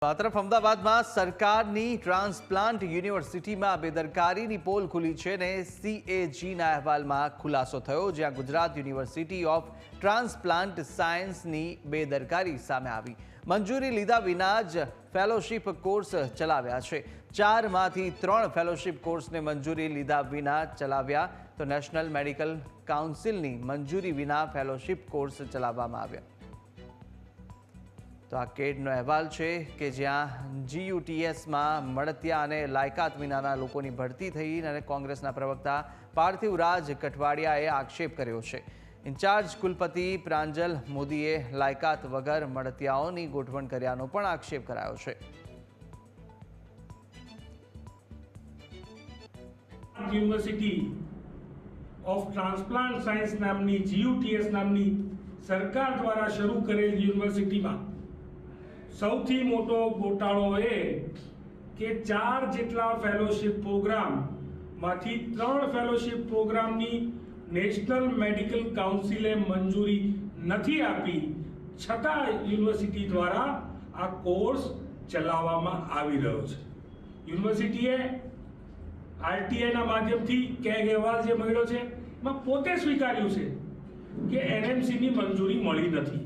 આ તરફ અમદાવાદમાં સરકારની ટ્રાન્સપ્લાન્ટ યુનિવર્સિટીમાં બેદરકારીની પોલ ખુલી છે ને CAGના અહેવાલમાં ખુલાસો થયો, જ્યાં ગુજરાત યુનિવર્સિટી ઓફ ટ્રાન્સપ્લાન્ટ સાયન્સની બેદરકારી સામે આવી. મંજૂરી લીધા વિના જ ફેલોશિપ કોર્સ ચલાવ્યા છે. 4માંથી 3 ફેલોશિપ કોર્સને મંજૂરી લીધા વિના ચલાવ્યા, તો નેશનલ મેડિકલ કાઉન્સિલની મંજૂરી વિના ફેલોશિપ કોર્સ ચલાવવામાં આવ્યા. તો આ કેડનો અહેવાલ છે કે જ્યાં GUTSમાં મળતિયા અને લાયકાત વિનાના લોકોની ભરતી થઈ અને કોંગ્રેસના પ્રવક્તા પાર્થિવરાજ કઠવાડિયાએ આક્ષેપ કર્યો છે. ઇન્ચાર્જ કુલપતિ પ્રાંજલ મોદીએ લાયકાત વગર મળતિયાઓની ગોઠવણ કર્યાનો પણ આક્ષેપ કરાયો છે. યુનિવર્સિટી ઓફ ટ્રાન્સપ્લાન્ટ સાયન્સ નામની GUTS નામની સરકાર દ્વારા શરૂ કરેલ યુનિવર્સિટીમાં સૌથી મોટો ગોટાળો એ કે 4 જેટલા ફેલોશિપ પ્રોગ્રામમાંથી 3 ફેલોશિપ પ્રોગ્રામની નેશનલ મેડિકલ કાઉન્સિલે મંજૂરી નથી આપી, છતાં યુનિવર્સિટી દ્વારા આ કોર્સ ચલાવવામાં આવી રહ્યો છે. યુનિવર્સિટીએ RTIના માધ્યમથી કેગ અહેવાલ જે મળ્યો છે એમાં પોતે સ્વીકાર્યું છે કે NMCની મંજૂરી મળી નથી.